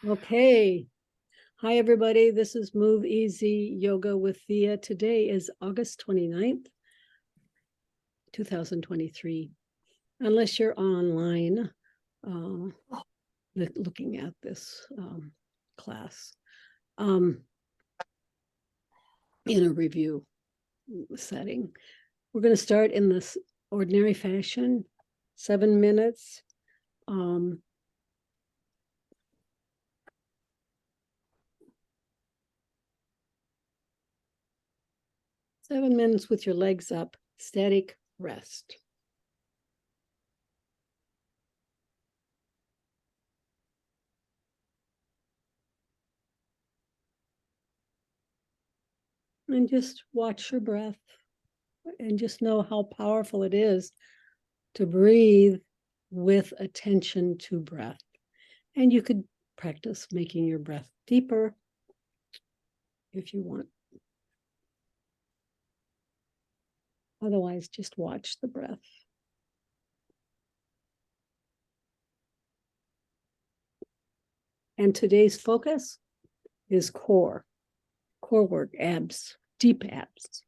Okay. Hi, everybody. This is MoveEasy Yoga with Thea. Today is August 29th, 2023. Unless you're online looking at this class in a review setting. We're going to start in this ordinary fashion, 7 minutes. 7 minutes with your legs up, static rest. And just watch your breath and just know how powerful it is to breathe with attention to breath. And you could practice making your breath deeper if you want. Otherwise, just watch the breath. And today's focus is core work, abs, deep abs.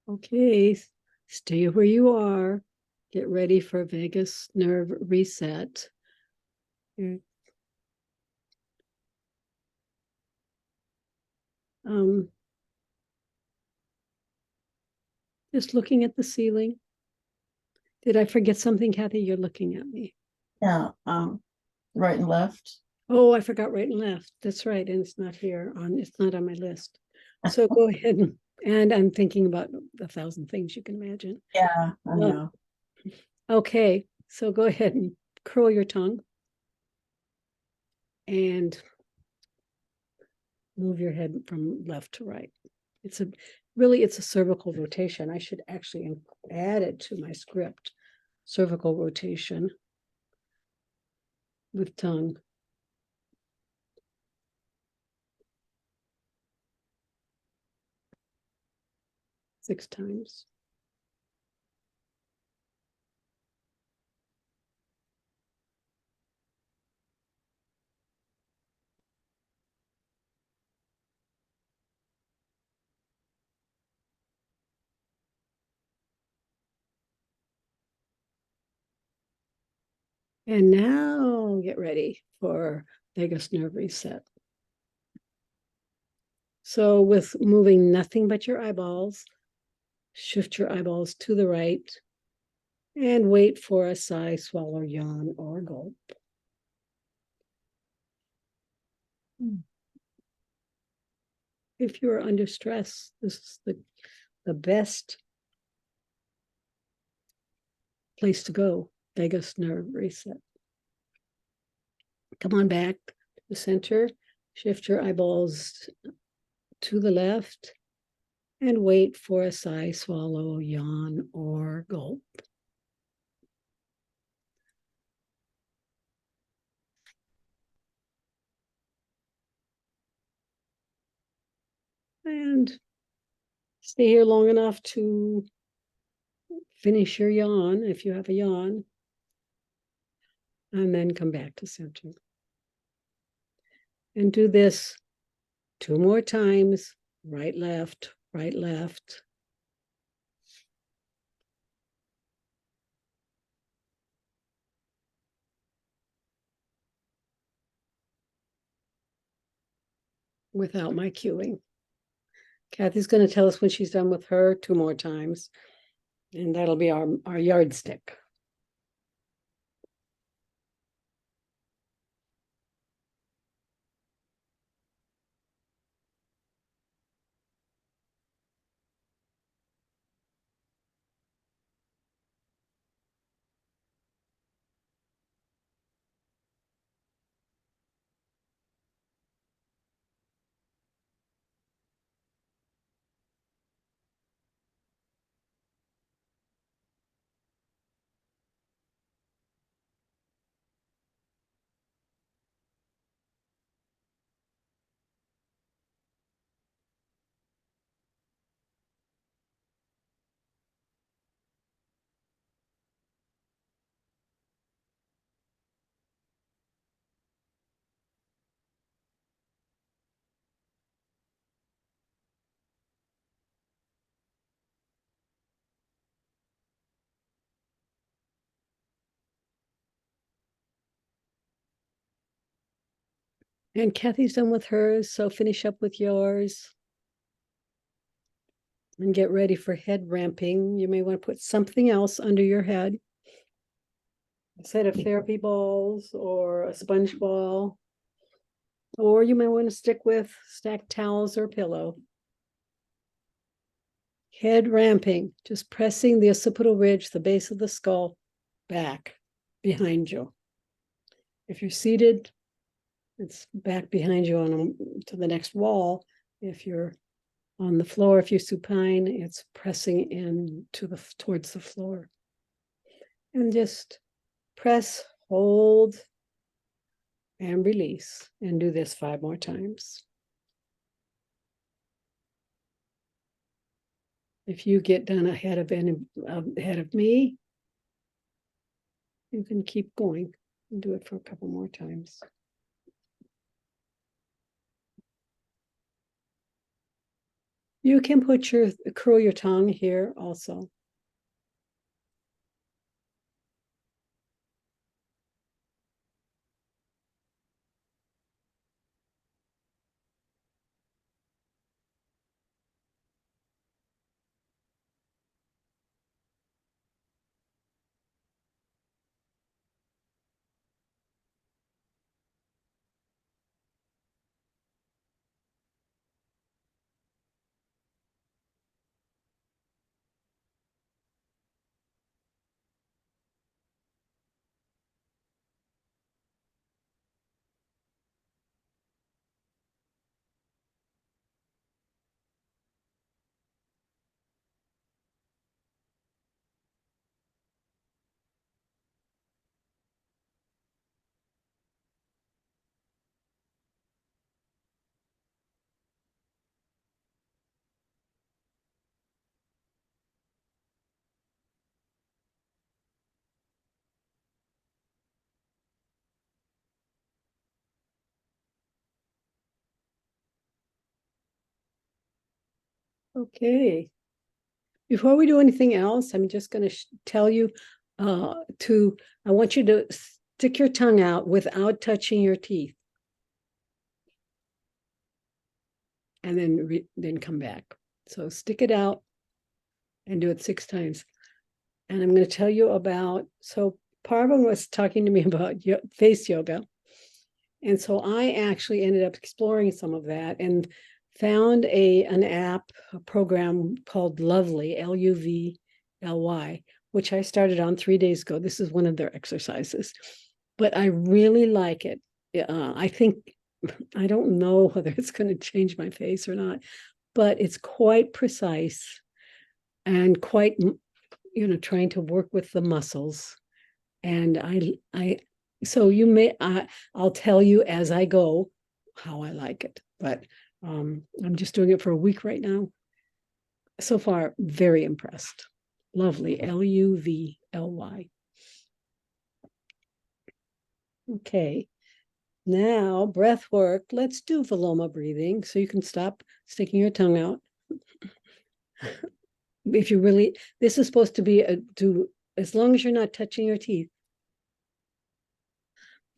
Okay, stay where you are. Get ready for vagus nerve reset. Um, just looking at the ceiling. Did I forget something, Kathy? You're looking at me. Yeah, right and left. Oh, I forgot right and left. That's right. And it's not here it's not on my list. So go ahead and I'm thinking about 1,000 things you can imagine. Yeah, I know. Okay, so go ahead and curl your tongue and move your head from left to right. It's a cervical rotation. I should actually add it to my script. Cervical rotation with tongue. Six times. And now get ready for vagus nerve reset. So with moving nothing but your eyeballs, shift your eyeballs to the right and wait for a sigh, swallow, yawn, or gulp. If you're under stress, this is the best place to go, vagus nerve reset. Come on back to the center, shift your eyeballs to the left, and wait for a sigh, swallow, yawn, or gulp. And stay here long enough to finish your yawn, if you have a yawn, and then come back to center. And do this 2 more times, right, left, right, left. Without my cueing. Kathy's going to tell us when she's done with her 2 more times, and that'll be our yardstick. And Kathy's done with hers, so finish up with yours. And get ready for head ramping. You may want to put something else under your head. A set of therapy balls or a sponge ball. Or you may want to stick with stacked towels or pillow. Head ramping, just pressing the occipital ridge, the base of the skull, back behind you. If you're seated, it's back behind you to the next wall. If you're on the floor, if you're supine, it's pressing in towards the floor. And just press, hold, and release. And do this 5 more times. If you get done ahead of me, you can keep going and do it for a couple more times. You can curl your tongue here also. Okay. Before we do anything else, I'm just going to tell you I want you to stick your tongue out without touching your teeth. And then come back. So stick it out and do it 6 times. And I'm going to tell you about, so Parvin was talking to me about face yoga. And so I actually ended up exploring some of that and found an app, a program called Lovely, Luvly, which I started on 3 days ago. This is one of their exercises, but I really like it. I think, I don't know whether it's going to change my face or not, but it's quite precise and quite, trying to work with the muscles. And so I'll tell you as I go how I like it, but I'm just doing it for a week right now. So far, very impressed. Lovely, Luvly. Okay, now breath work. Let's do Viloma breathing. So you can stop sticking your tongue out. If you really, this is supposed to be as long as you're not touching your teeth.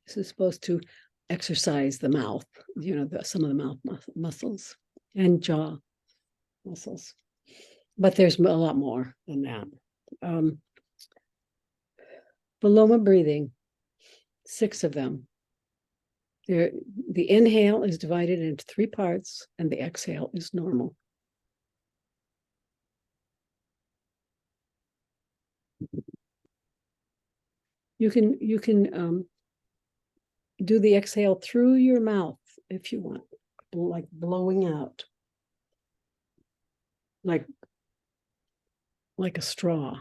This is supposed to exercise the mouth, some of the mouth muscles and jaw muscles. But there's a lot more than that. Viloma breathing, 6 of them. The inhale is divided into 3 parts, and the exhale is normal. You can do the exhale through your mouth if you want, like blowing out, like a straw,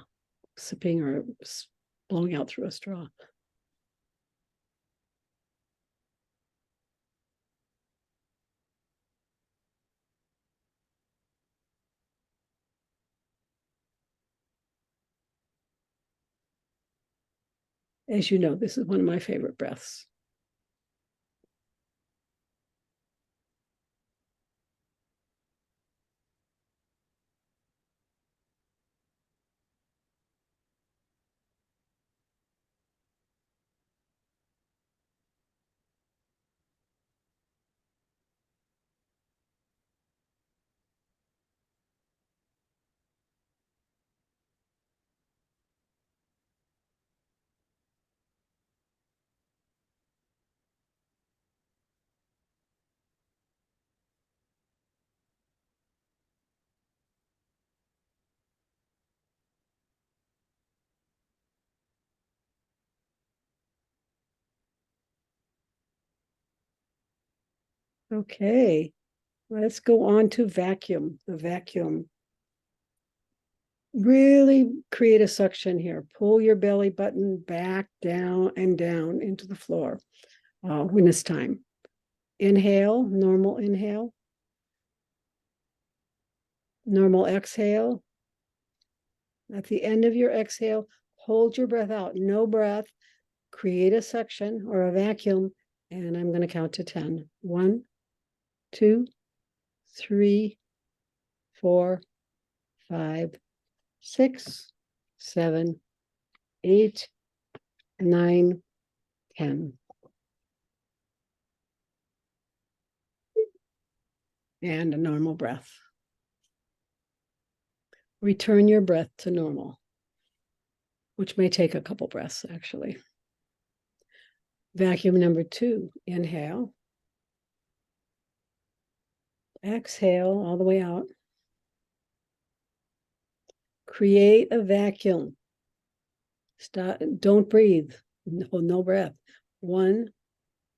sipping or blowing out through a straw. As you know, this is one of my favorite breaths. Okay, let's go on to vacuum, the vacuum. Really create a suction here. Pull your belly button back, down, and down into the floor when it's time. Inhale, normal inhale. Normal exhale. At the end of your exhale, hold your breath out. No breath. Create a suction or a vacuum. And I'm going to count to 10. 1, 2, 3, 4, 5, 6, 7, 8, 9, 10. And a normal breath. Return your breath to normal, which may take a couple breaths, actually. Vacuum number 2, inhale. Exhale all the way out. Create a vacuum. Stop, don't breathe. No breath. 1,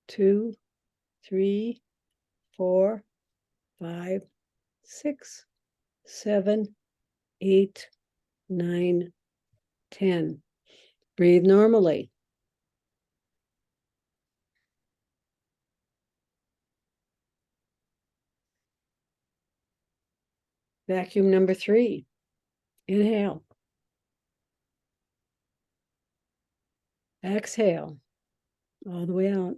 2, 3, 4, 5, 6, 7, 8, 9, 10. Breathe normally. Vacuum number 3. Inhale. Exhale all the way out.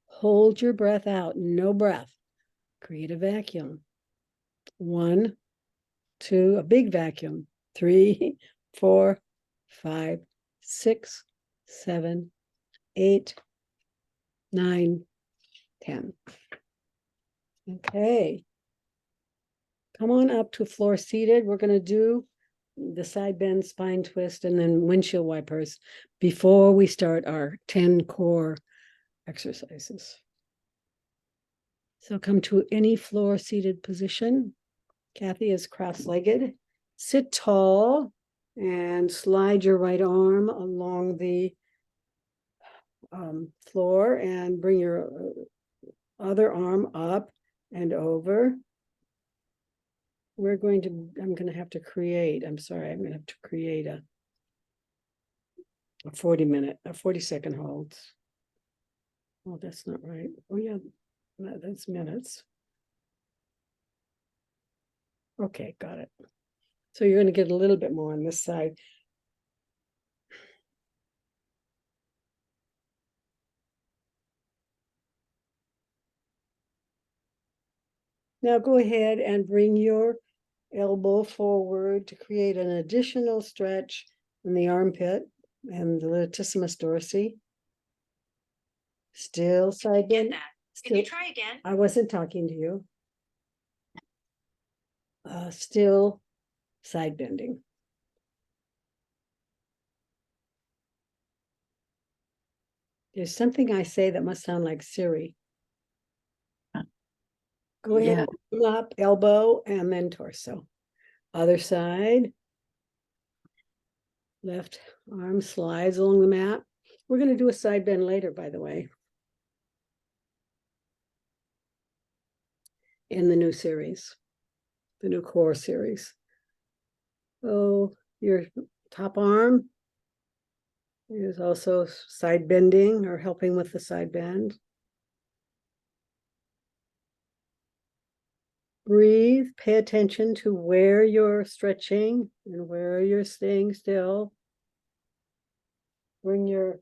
Hold your breath out. No breath. Create a vacuum. 1, 2, a big vacuum. 3, 4, 5, 6, 7, 8, 9, 10. Okay. Come on up to floor seated. We're going to do the side bend, spine twist, and then windshield wipers before we start our 10 core exercises. So come to any floor seated position. Kathy is cross-legged. Sit tall and slide your right arm along the floor and bring your other arm up and over. I'm going to have to create a 40-second hold. Oh, that's not right. Oh yeah, that's minutes. Okay, got it. So you're going to get a little bit more on this side. Now go ahead and bring your elbow forward to create an additional stretch in the armpit and the latissimus dorsi. Still side bend. Can you try again? I wasn't talking to you. Still side bending. There's something I say that must sound like Siri. Go ahead, up, elbow, and then torso. Other side. Left arm slides along the mat. We're going to do a side bend later, by the way, in the new series, the new core series. So your top arm is also side bending or helping with the side bend. Breathe, pay attention to where you're stretching and where you're staying still. Bring your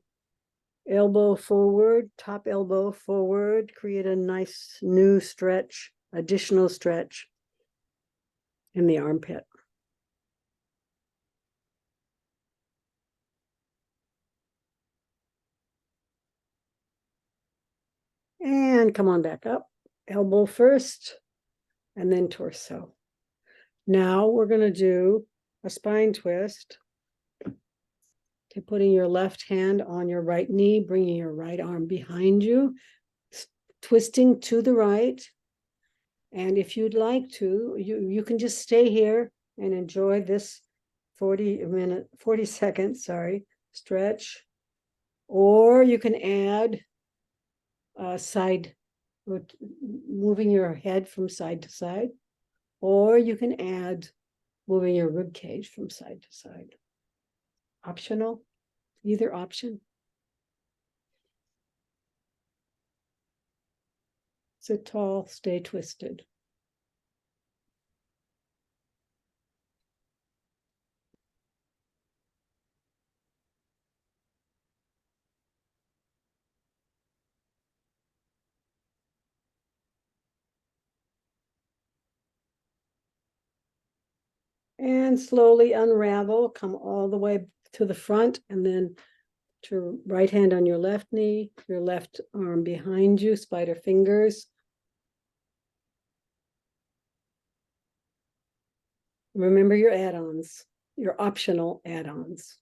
elbow forward, top elbow forward, create a nice new stretch, additional stretch in the armpit. And come on back up, elbow first, and then torso. Now we're going to do a spine twist. Okay, putting your left hand on your right knee, bringing your right arm behind you, twisting to the right. And if you'd like to, you can just stay here and enjoy this 40 seconds, stretch. Or you can add side, moving your head from side to side, or you can add moving your rib cage from side to side. Optional, either option. Sit tall, stay twisted. And slowly unravel, come all the way to the front, and then to right hand on your left knee, your left arm behind you, spider fingers. Remember your add-ons, your optional add-ons.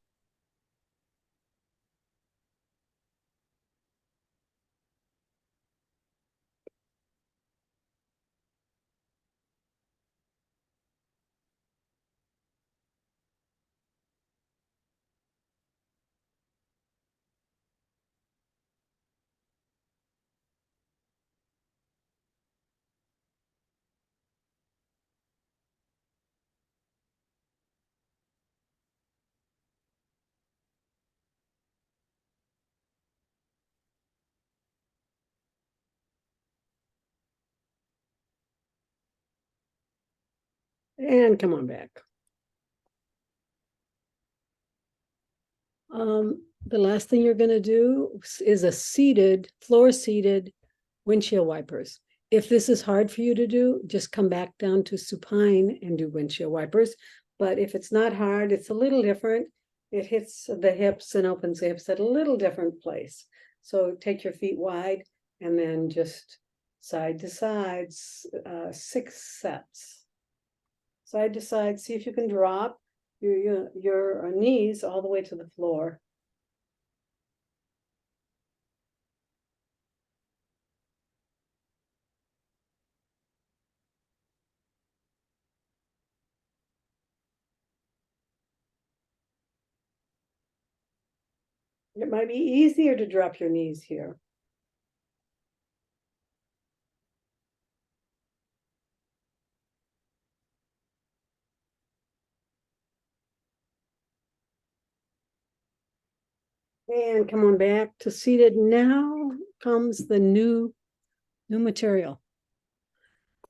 And come on back. The last thing you're going to do is a seated, floor seated windshield wipers. If this is hard for you to do, just come back down to supine and do windshield wipers. But if it's not hard, it's a little different. It hits the hips and opens the hips at a little different place. So take your feet wide and then just side to sides, 6 sets. Side to side, see if you can drop your knees all the way to the floor. It might be easier to drop your knees here. And come on back to seated. Now comes the new material.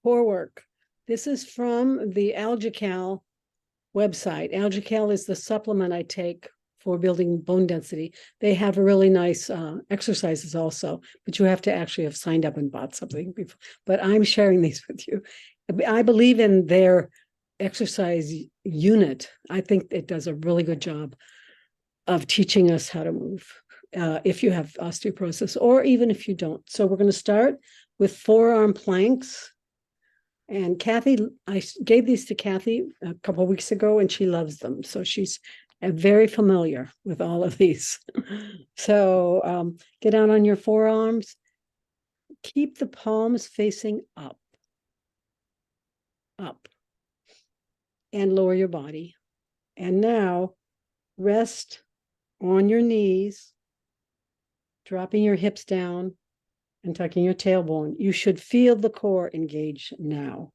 Corework. This is from the Algical website. Algical is the supplement I take for building bone density. They have really nice exercises also, but you have to actually have signed up and bought something before. But I'm sharing these with you. I believe in their exercise unit. I think it does a really good job of teaching us how to move if you have osteoporosis or even if you don't. So we're going to start with forearm planks. And Kathy, I gave these to Kathy a couple of weeks ago and she loves them. So she's very familiar with all of these. So get down on your forearms. Keep the palms facing up. And lower your body. And now rest on your knees, dropping your hips down and tucking your tailbone. You should feel the core engage now.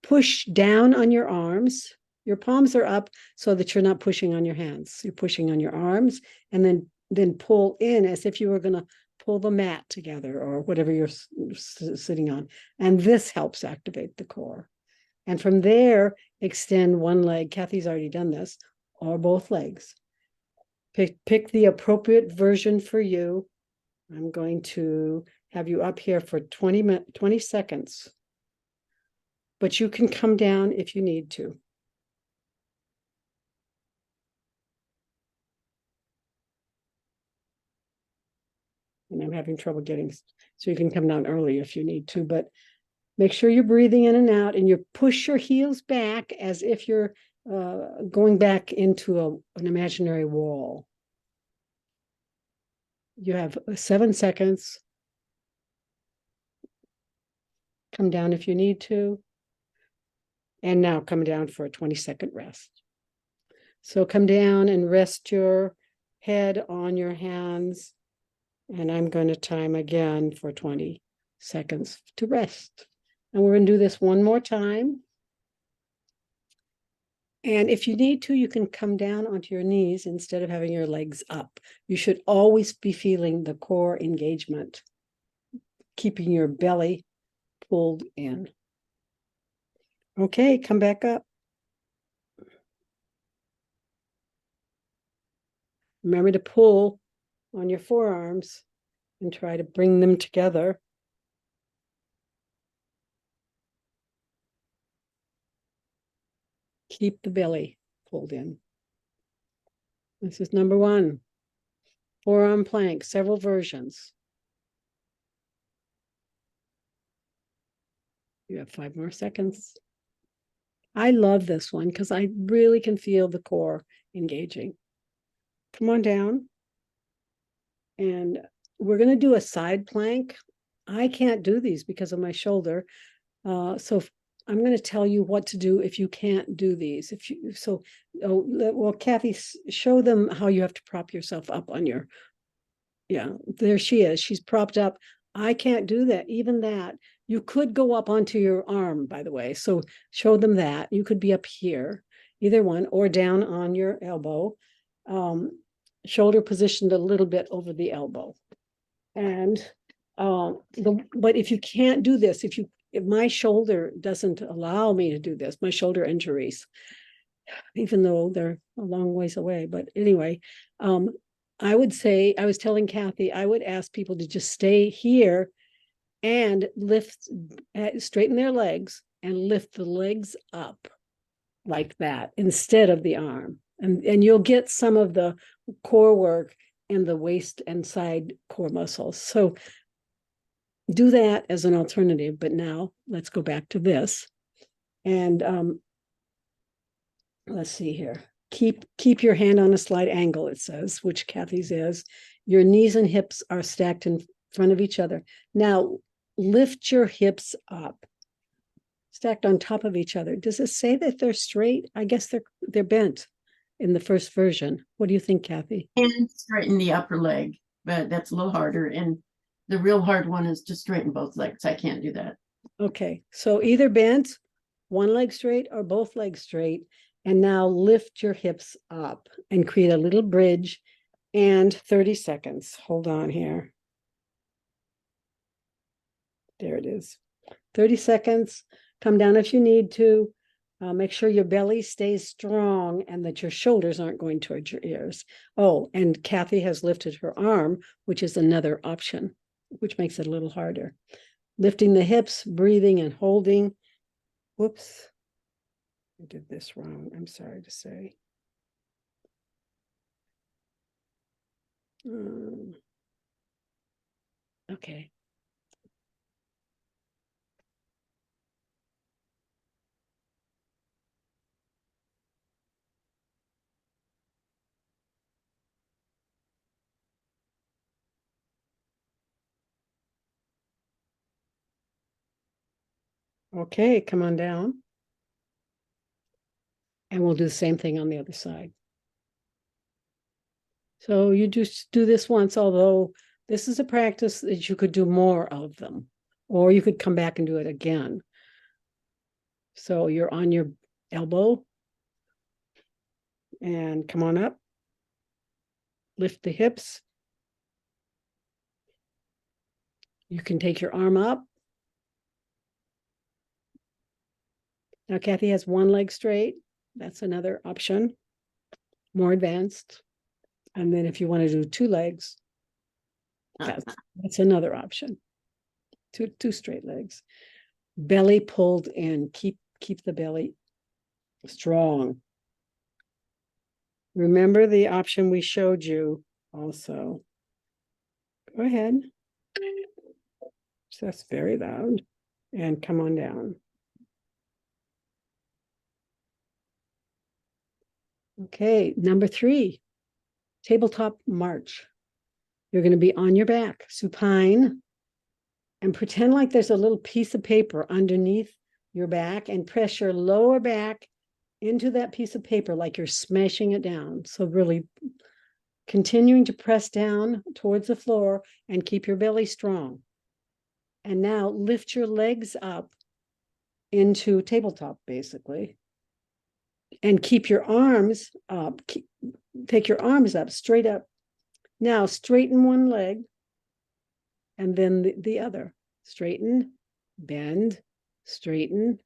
Push down on your arms. Your palms are up so that you're not pushing on your hands. You're pushing on your arms and then pull in as if you were going to pull the mat together or whatever you're sitting on. And this helps activate the core. And from there, extend one leg. Kathy's already done this, or both legs. Pick the appropriate version for you. I'm going to have you up here for 20 seconds. But you can come down if you need to. And I'm having trouble getting, so you can come down early if you need to, but make sure you're breathing in and out and you push your heels back as if you're going back into an imaginary wall. You have 7 seconds. Come down if you need to. And now come down for a 20-second rest. So come down and rest your head on your hands And I'm going to time again for 20 seconds to rest. And we're going to do this one more time. And if you need to, you can come down onto your knees instead of having your legs up. You should always be feeling the core engagement, keeping your belly pulled in. Okay, come back up. Remember to pull on your forearms and try to bring them together. Keep the belly pulled in. This is number 1. Forearm plank, several versions. You have 5 more seconds. I love this one because I really can feel the core engaging. Come on down. And we're going to do a side plank. I can't do these because of my shoulder. So I'm going to tell you what to do if you can't do these. Well, Kathy, show them how you have to prop yourself up on your, there she is. She's propped up. I can't do that. Even that. You could go up onto your arm, by the way. So show them that. You could be up here, either one, or down on your elbow. Shoulder positioned a little bit over the elbow. And but if you can't do this, if my shoulder doesn't allow me to do this, my shoulder injuries, even though they're a long ways away. But anyway, I would say, I was telling Kathy, I would ask people to just stay here and straighten their legs and lift the legs up like that instead of the arm. And you'll get some of the core work and the waist and side core muscles. So do that as an alternative. But now let's go back to this. And let's see here. Keep your hand on a slight angle, it says, which Kathy's is. Your knees and hips are stacked in front of each other. Now lift your hips up, stacked on top of each other. Does it say that they're straight? I guess they're bent in the first version. What do you think, Kathy? And straighten the upper leg, but that's a little harder. And the real hard one is to straighten both legs. I can't do that. Okay, so either bent, one leg straight, or both legs straight. And now lift your hips up and create a little bridge and 30 seconds. Hold on here. There it is. 30 seconds. Come down if you need to. Make sure your belly stays strong and that your shoulders aren't going towards your ears. Oh, and Kathy has lifted her arm, which is another option, which makes it a little harder. Lifting the hips, breathing and holding. Whoops. I did this wrong. I'm sorry to say. Okay. Okay, come on down. And we'll do the same thing on the other side. So you just do this once, although this is a practice that you could do more of them, or you could come back and do it again. So you're on your elbow and come on up. Lift the hips. You can take your arm up. Now Kathy has one leg straight. That's another option, more advanced. And then if you want to do 2 legs, that's another option. Two straight legs. Belly pulled in. Keep the belly strong. Remember the option we showed you also. Go ahead. So that's very loud. And come on down. Okay, number 3, tabletop march. You're going to be on your back, supine, and pretend like there's a little piece of paper underneath your back and press your lower back into that piece of paper like you're smashing it down. So really continuing to press down towards the floor and keep your belly strong. And now lift your legs up into tabletop, basically. And keep your arms up. Take your arms up, straight up. Now straighten one leg and then the other. Straighten, bend, straighten,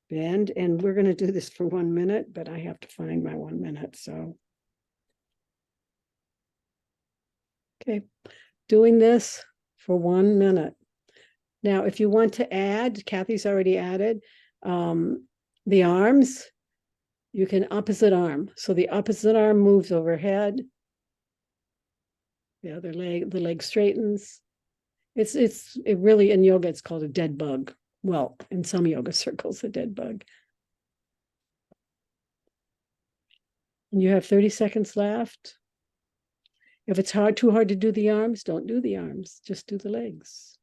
bend. And we're going to do this for 1 minute, but I have to find my 1 minute. So, okay, doing this for 1 minute. Now, if you want to add, Kathy's already added the arms, you can opposite arm. So the opposite arm moves overhead. The other leg, the leg straightens. It really, in yoga, it's called a dead bug. Well, in some yoga circles, a dead bug. And you have 30 seconds left. If it's too hard to do the arms, don't do the arms. Just do the legs.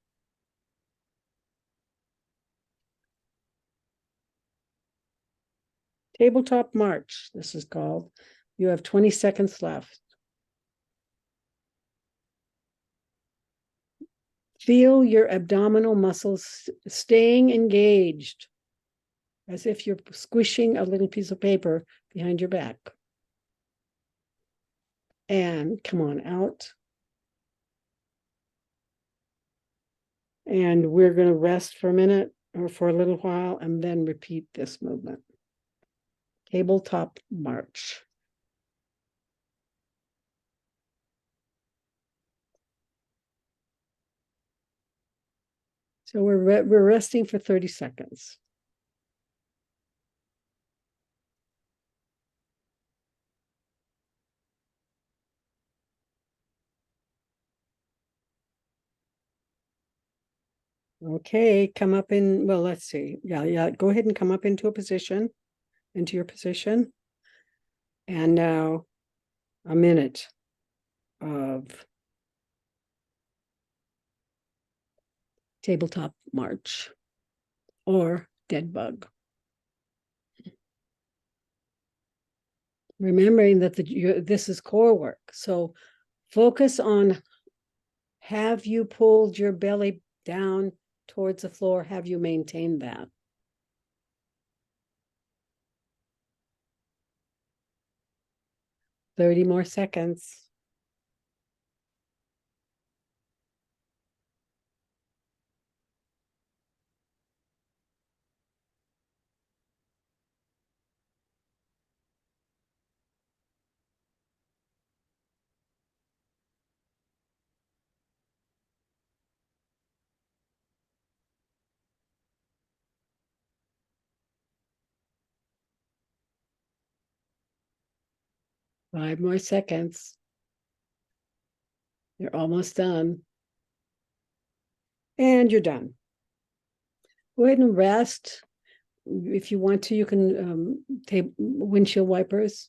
Tabletop march, this is called. You have 20 seconds left. Feel your abdominal muscles staying engaged, as if you're squishing a little piece of paper behind your back. And come on out. And we're going to rest for a minute or for a little while and then repeat this movement. Tabletop march. So we're resting for 30 seconds. Okay, come up in, well, let's see. Yeah, go ahead and come up into your position. And now a minute of tabletop march or dead bug. Remembering that this is core work. So focus on, have you pulled your belly down towards the floor? Have you maintained that? Thirty more seconds. Five more seconds. You're almost done. And you're done. Go ahead and rest. If you want to, you can take windshield wipers.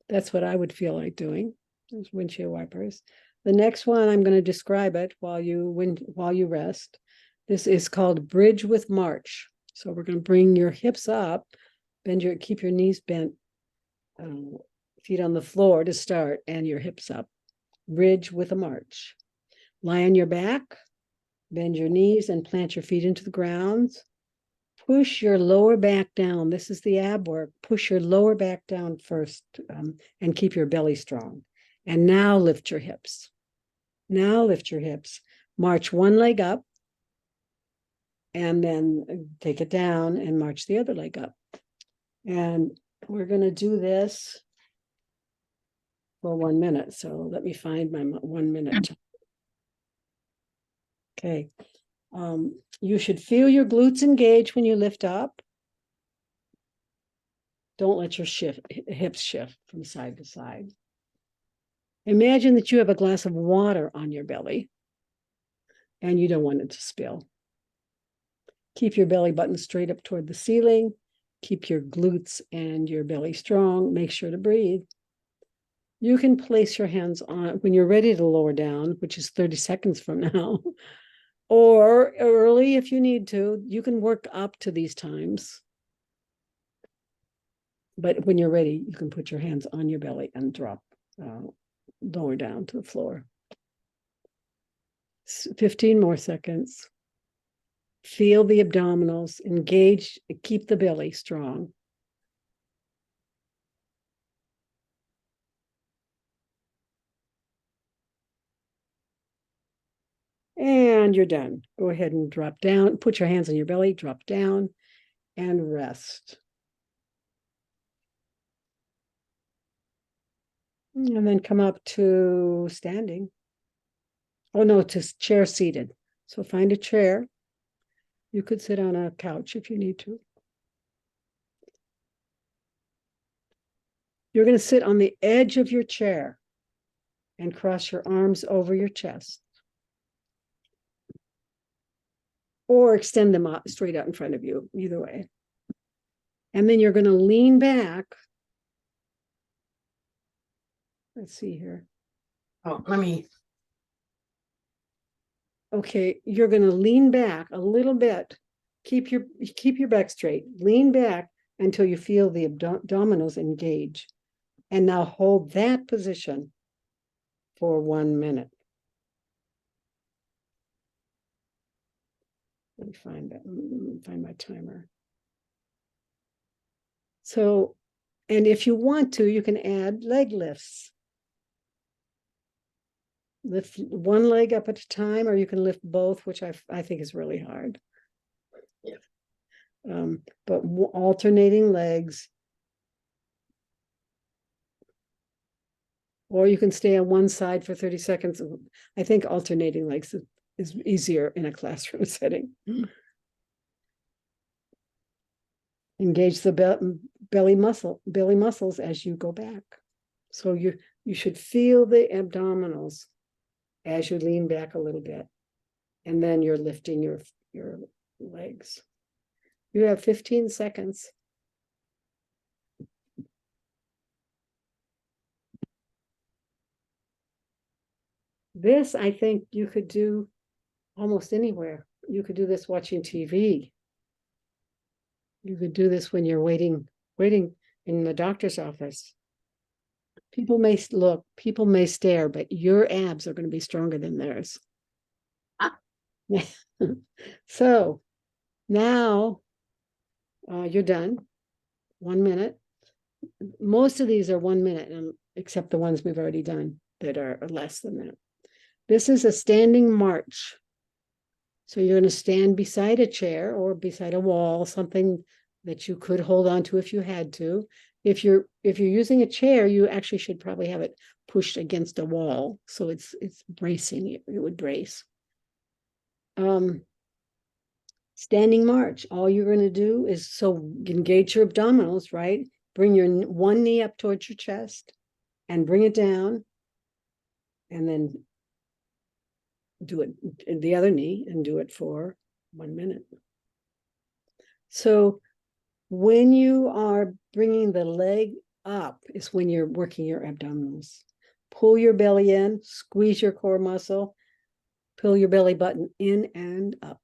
That's what I would feel like doing, those windshield wipers. The next one, I'm going to describe it while you rest. This is called bridge with march. So we're going to bring your hips up, keep your knees bent, feet on the floor to start, and your hips up. Bridge with a march. Lie on your back, bend your knees and plant your feet into the ground. Push your lower back down. This is the ab work. Push your lower back down first and keep your belly strong. And now lift your hips. Now lift your hips. March one leg up and then take it down and march the other leg up. And we're going to do this for 1 minute. So let me find my 1 minute. Okay. You should feel your glutes engage when you lift up. Don't let your hips shift from side to side. Imagine that you have a glass of water on your belly and you don't want it to spill. Keep your belly button straight up toward the ceiling. Keep your glutes and your belly strong. Make sure to breathe. You can place your hands on, when you're ready to lower down, which is 30 seconds from now, or early if you need to, you can work up to these times. But when you're ready, you can put your hands on your belly and drop lower down to the floor. 15 more seconds. Feel the abdominals, engage, keep the belly strong. And you're done. Go ahead and drop down. Put your hands on your belly, drop down, and rest. And then come up to standing. Oh, no, to chair seated. So find a chair. You could sit on a couch if you need to. You're going to sit on the edge of your chair and cross your arms over your chest. Or extend them out straight out in front of you, either way. And then you're going to lean back. Let's see here. Oh, let me. Okay, you're going to lean back a little bit. Keep your back straight. Lean back until you feel the abdominals engage. And now hold that position for 1 minute. Let me find my timer. So, and if you want to, you can add leg lifts. Lift one leg up at a time, or you can lift both, which I think is really hard. Yeah. But alternating legs. Or you can stay on one side for 30 seconds. I think alternating legs is easier in a classroom setting. Engage the belly muscles as you go back. So you should feel the abdominals as you lean back a little bit. And then you're lifting your legs. You have 15 seconds. This, I think, you could do almost anywhere. You could do this watching TV. You could do this when you're waiting in the doctor's office. People may look, people may stare, but your abs are going to be stronger than theirs. So now you're done. 1 minute. Most of these are 1 minute, except the ones we've already done that are less than that. This is a standing march. So you're going to stand beside a chair or beside a wall, something that you could hold on to if you had to. If you're using a chair, you actually should probably have it pushed against a wall, so it's bracing you. It would brace. Standing march. All you're going to do is engage your abdominals, right? Bring your one knee up towards your chest and bring it down, and then do it in the other knee and do it for 1 minute. So when you are bringing the leg up is when you're working your abdominals. Pull your belly in, squeeze your core muscle, pull your belly button in and up.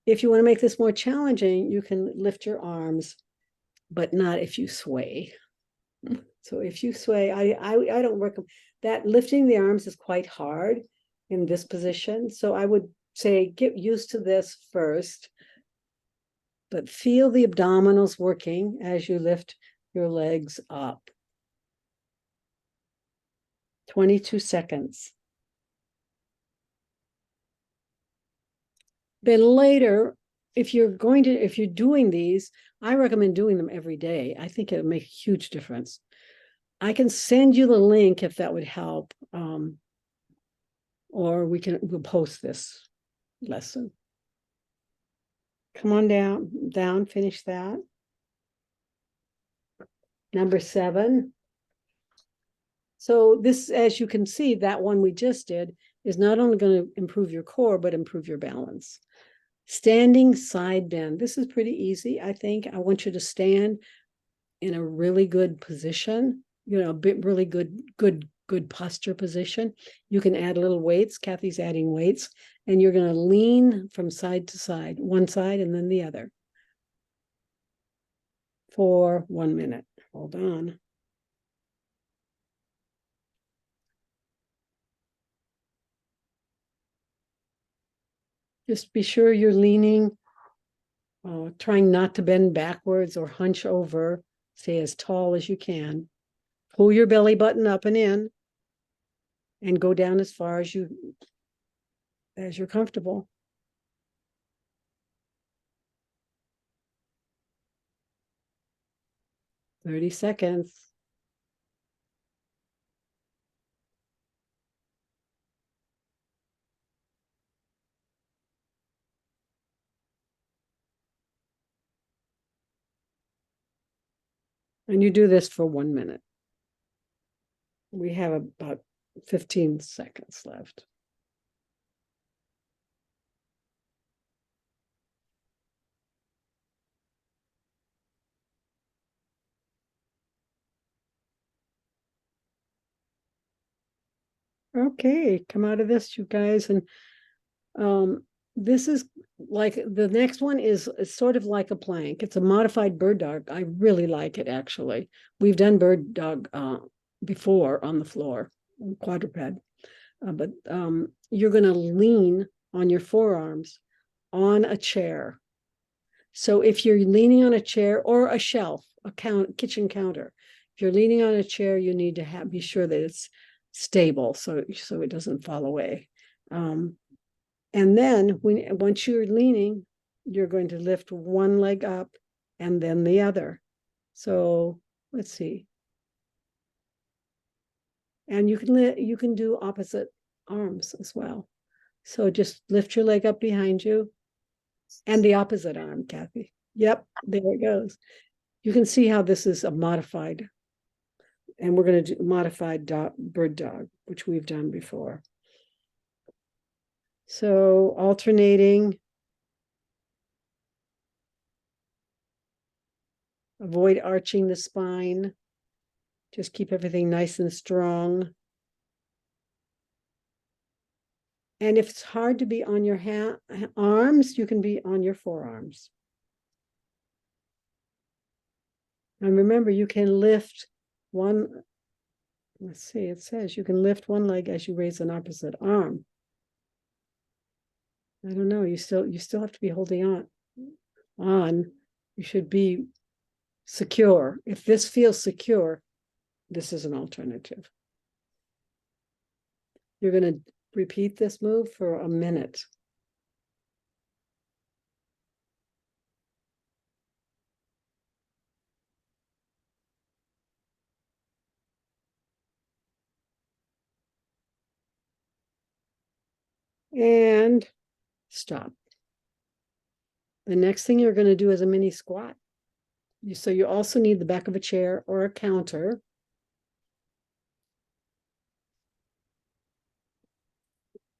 If you want to make this more challenging, you can lift your arms, but not if you sway. So if you sway, I don't recommend that. Lifting the arms is quite hard in this position. So I would say get used to this first, but feel the abdominals working as you lift your legs up. 22 seconds. Then later, if you're doing these, I recommend doing them every day. I think it'll make a huge difference. I can send you the link if that would help. Or we'll post this lesson. Come on down, finish that. Number 7. So this, as you can see, that one we just did is not only going to improve your core, but improve your balance. Standing side bend. This is pretty easy, I think. I want you to stand in a really good position, really good posture position. You can add little weights. Kathy's adding weights, and you're going to lean from side to side, one side and then the other. for 1 minute. Hold on. Just be sure you're leaning, trying not to bend backwards or hunch over. Stay as tall as you can. Pull your belly button up and in, and go down as far as you're comfortable. "30 seconds. And you do this for 1 minute. We have about 15 seconds left. Okay, come out of this, you guys. And this is like the next one is sort of like a plank. It's a modified bird dog. I really like it, actually. We've done bird dog before on the floor, quadruped. But you're going to lean on your forearms on a chair. So if you're leaning on a chair or a shelf, kitchen counter, if you're leaning on a chair, you need to be sure that it's stable so it doesn't fall away. And then once you're leaning, you're going to lift one leg up and then the other. So let's see. And you can do opposite arms as well. So just lift your leg up behind you and the opposite arm, Kathy. Yep, there it goes. You can see how this is a modified, and we're going to do modified bird dog, which we've done before. So alternating. Avoid arching the spine. Just keep everything nice and strong. And if it's hard to be on your arms, you can be on your forearms. And remember, you can lift one. Let's see, it says you can lift one leg as you raise an opposite arm. I don't know, you still have to be holding on. You should be secure. If this feels secure, this is an alternative. You're going to repeat this move for a minute. And stop. The next thing you're going to do is a mini squat. So you also need the back of a chair or a counter.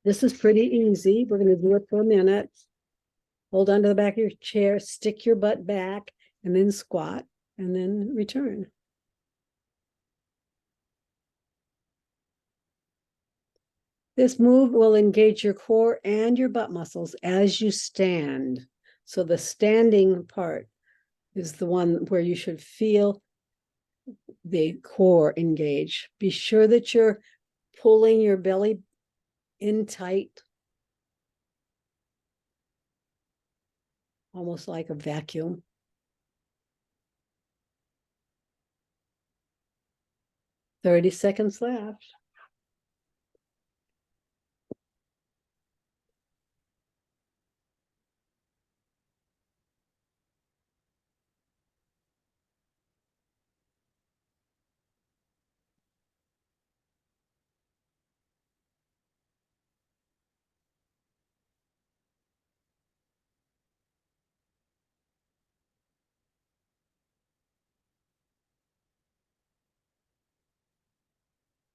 This is pretty easy. We're going to do it for a minute. Hold on to the back of your chair, stick your butt back, and then squat, and then return. This move will engage your core and your butt muscles as you stand. So the standing part is the one where you should feel the core engage. Be sure that you're pulling your belly in tight, almost like a vacuum. "30 seconds left.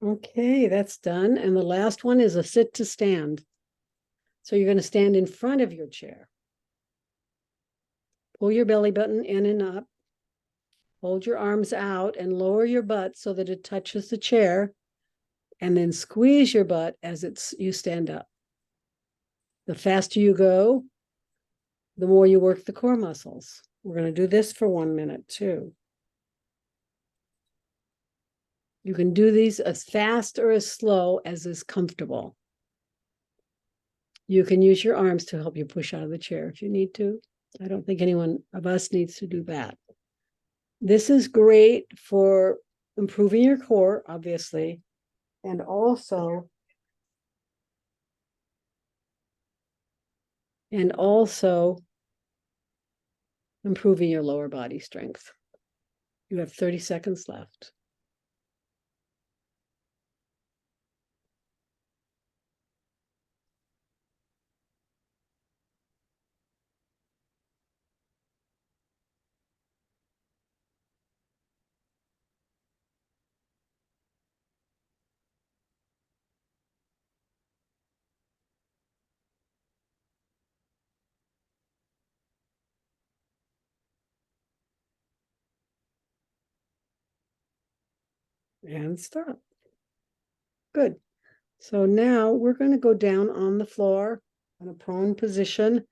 Okay, that's done. And the last one is a sit to stand. So you're going to stand in front of your chair. Pull your belly button in and up. Hold your arms out and lower your butt so that it touches the chair. And then squeeze your butt as you stand up. The faster you go, the more you work the core muscles. We're going to do this for 1 minute too. You can do these as fast or as slow as is comfortable. You can use your arms to help you push out of the chair if you need to. I don't think anyone of us needs to do that. This is great for improving your core, obviously, and also improving your lower body strength. You have 30 seconds left. And stop. Good. So now we're going to go down on the floor in a prone position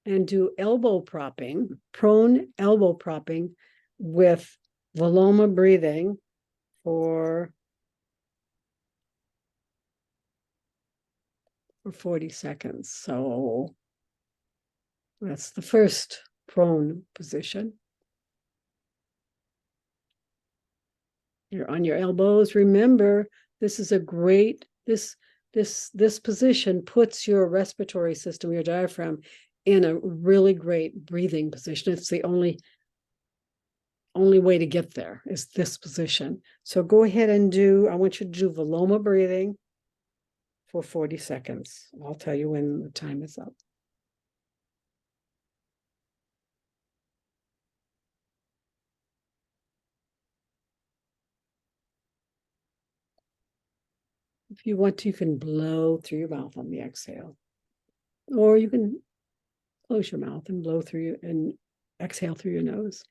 and do elbow propping, prone elbow propping with Viloma breathing for 40 seconds. So that's the first prone position. You're on your elbows. Remember, this is a great, this position puts your respiratory system, your diaphragm, in a really great breathing position. It's the only way to get there is this position. So go ahead and I want you to do Viloma breathing for 40 seconds. I'll tell you when the time is up. If you want to, you can blow through your mouth on the exhale. Or you can close your mouth and blow through and exhale through your nose.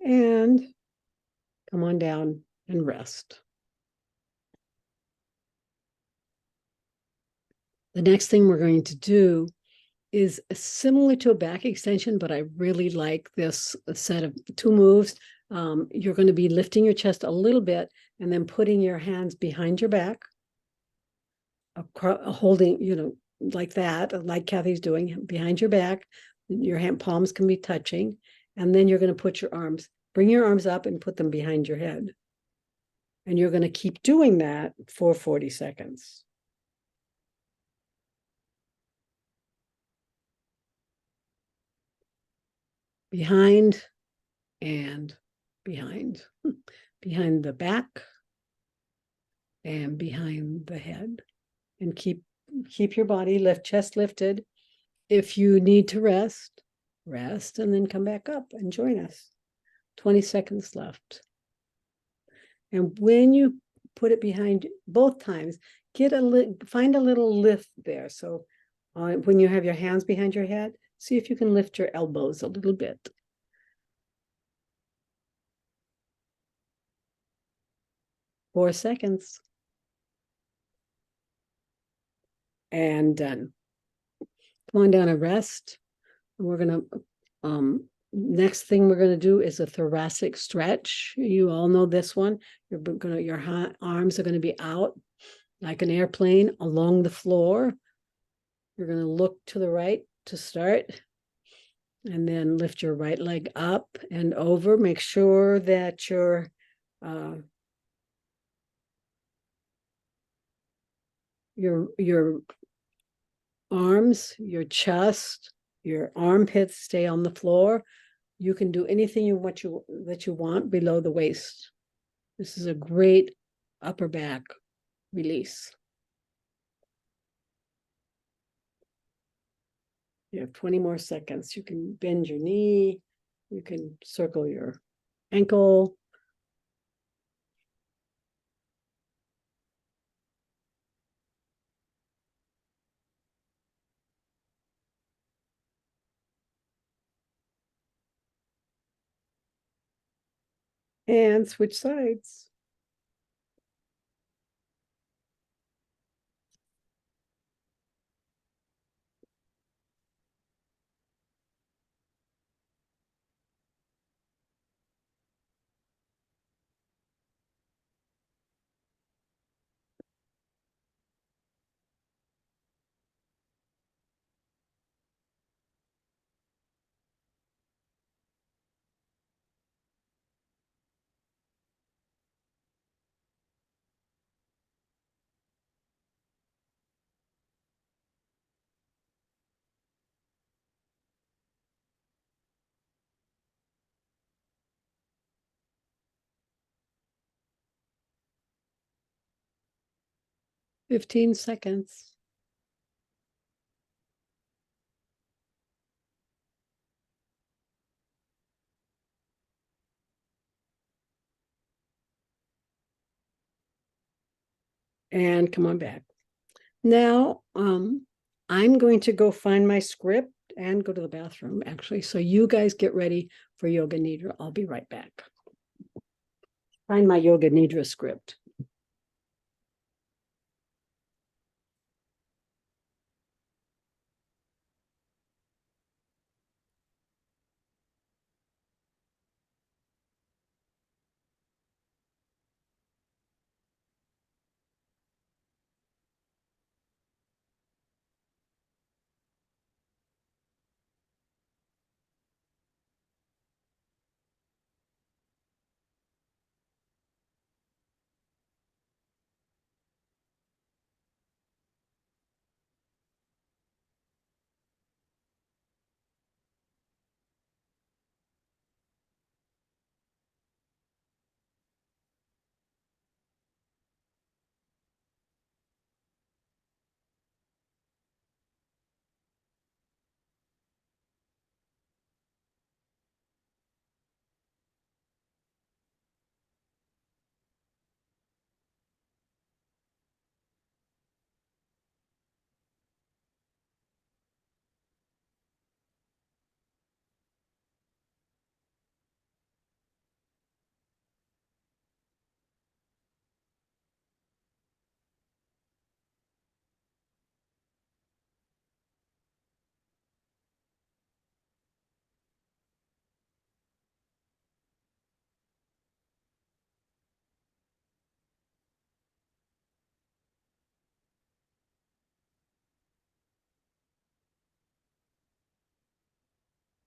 And come on down and rest. The next thing we're going to do is similar to a back extension, but I really like this set of 2 moves. You're going to be lifting your chest a little bit and then putting your hands behind your back, holding, like that, like Kathy's doing, behind your back. Your palms can be touching. And then you're going to bring your arms up and put them behind your head. And you're going to keep doing that for 40 seconds. Behind and behind, behind the back and behind the head. And keep your body chest lifted. If you need to rest, and then come back up and join us. 20 seconds left. And when you put it behind both times, find a little lift there. So when you have your hands behind your head, see if you can lift your elbows a little bit. Four seconds. And done. Come on down and rest. And we're going to, next thing we're going to do is a thoracic stretch. You all know this one. Your arms are going to be out like an airplane along the floor. You're going to look to the right to start. And then lift your right leg up and over. Make sure that your arms, your chest, your armpits stay on the floor. You can do anything that you want below the waist. This is a great upper back release. You have 20 more seconds. You can bend your knee. You can circle your ankle. And switch sides. Fifteen seconds. And come on back. Now, I'm going to go find my script and go to the bathroom, actually. So you guys get ready for Yoga Nidra. I'll be right back. Find my Yoga Nidra script.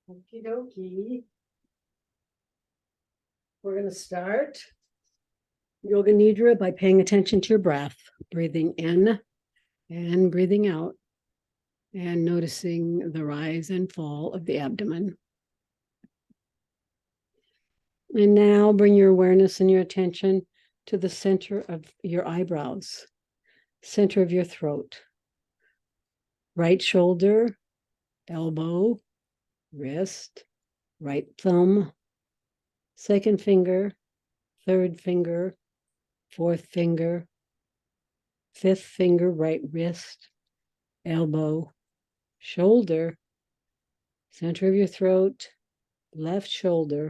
Okie dokie. We're going to start Yoga Nidra by paying attention to your breath, breathing in and breathing out, and noticing the rise and fall of the abdomen. And now bring your awareness and your attention to the center of your eyebrows, center of your throat, right shoulder, elbow, wrist, right thumb, second finger, third finger, fourth finger, fifth finger, right wrist, elbow, shoulder, center of your throat, left shoulder,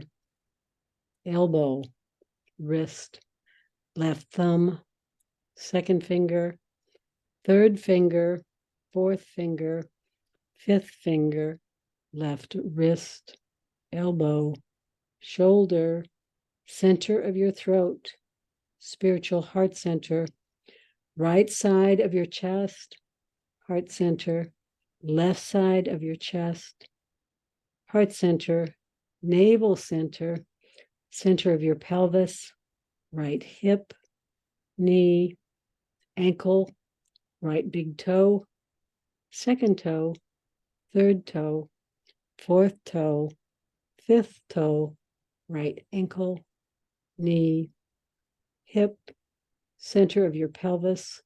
elbow, wrist, left thumb, second finger, third finger, fourth finger, fifth finger, left wrist, elbow, shoulder, center of your throat, spiritual heart center, right side of your chest, heart center, left side of your chest, heart center, navel center, center of your pelvis, right hip, knee, ankle, right big toe, second toe, third toe, fourth toe, fifth toe, right ankle, knee, hip, center of your pelvis,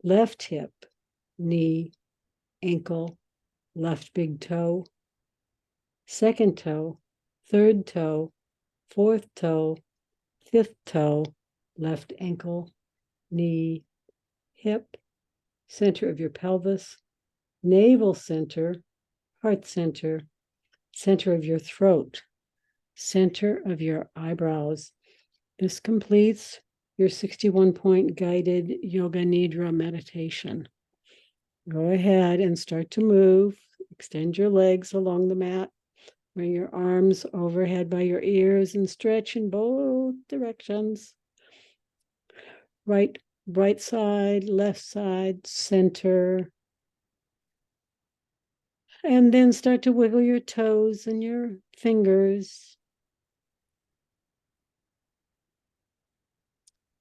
left hip, knee, ankle, left big toe, second toe, third toe, fourth toe, fifth toe, left ankle, knee, hip, center of your pelvis, navel center, heart center, center of your throat, center of your eyebrows. This completes your 61-point guided yoga nidra meditation. Go ahead and start to move. Extend your legs along the mat. Bring your arms overhead by your ears and stretch in both directions. Right side, left side, center. And then start to wiggle your toes and your fingers.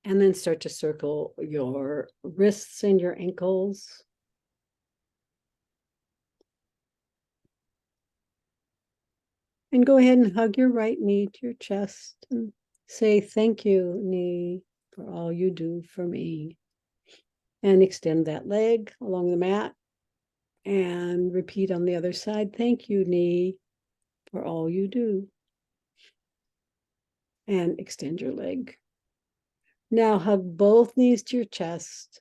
And then start to circle your wrists and your ankles. And go ahead and hug your right knee to your chest and say, thank you, knee, for all you do for me. And extend that leg along the mat and repeat on the other side. Thank you, knee, for all you do. And extend your leg. Now hug both knees to your chest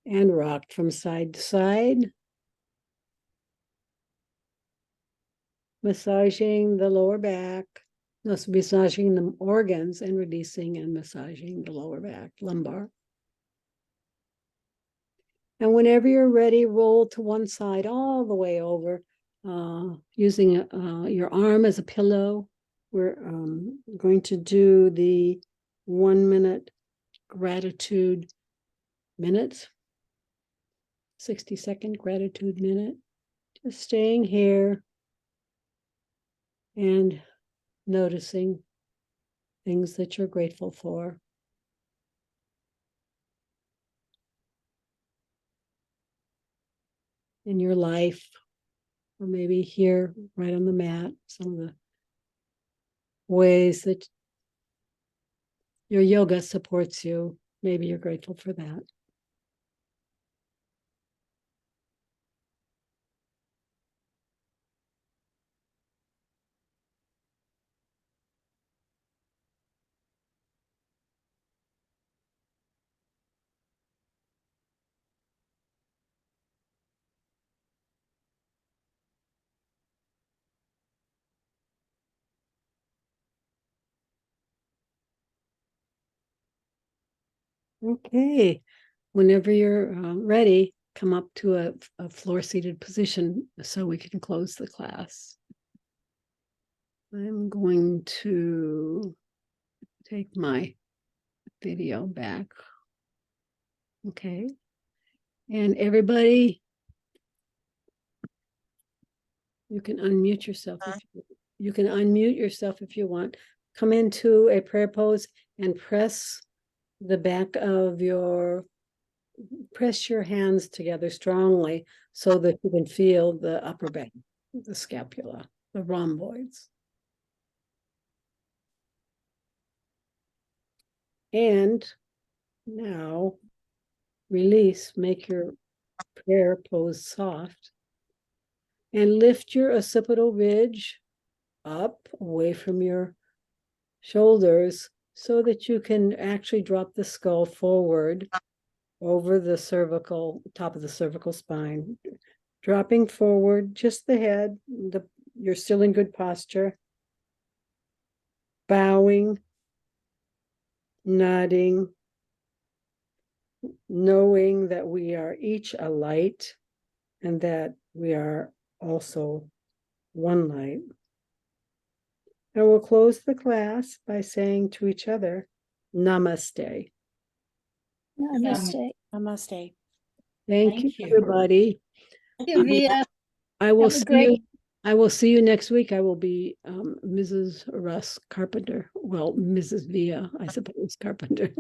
and rock from side to side. Massaging the lower back. No, so massaging the organs and releasing and massaging the lower back, lumbar. And whenever you're ready, roll to one side all the way over, using your arm as a pillow. We're going to do the 1 minute gratitude minute, 60-second gratitude minute. Just staying here and noticing things that you're grateful for. In your life, or maybe here right on the mat, some of the ways that your yoga supports you. Maybe you're grateful for that. Okay, whenever you're ready, come up to a floor-seated position so we can close the class. I'm going to take my video back. Okay, and everybody, you can unmute yourself. You can unmute yourself if you want. Come into a prayer pose and press the back of press your hands together strongly so that you can feel the upper back, the scapula, the rhomboids. And now release, make your prayer pose soft, and lift your occipital ridge up away from your shoulders so that you can actually drop the skull forward over the cervical, top of the cervical spine, dropping forward, just the head. You're still in good posture. Bowing, nodding, knowing that we are each a light and that we are also one light. And we'll close the class by saying to each other, Namaste. Namaste. Namaste. Thank you, you. everybody. Thank you, Via. I will Have a see great- you. I will see you next week. I will be Mrs. Russ Carpenter. Well, Mrs. Via, I suppose, Carpenter.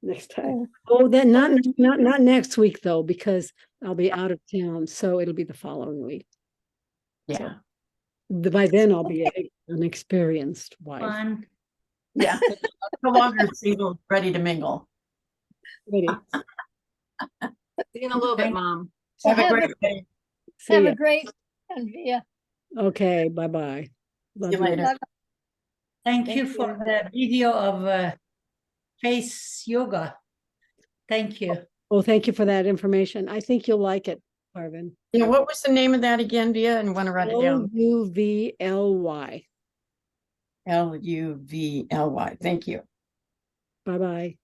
Next time. Oh, then not next week though, because I'll be out of town. So it'll be the following week. Yeah. By then I'll be an experienced wife. Fun. Yeah. No longer single, ready to mingle. Ready. See you in a little bit, Mom. So Have a have great day. See Have ya. a great one, Via. Okay, bye-bye. Love See you later. Bye-bye. Thank Thank you you. for the video of face yoga. Thank you. Well, thank you for that information. I think you'll like it, Marvin. Yeah, what was the name of that again, Via? And want to write it down. Mouvly. Luvly. Thank you. Bye-bye.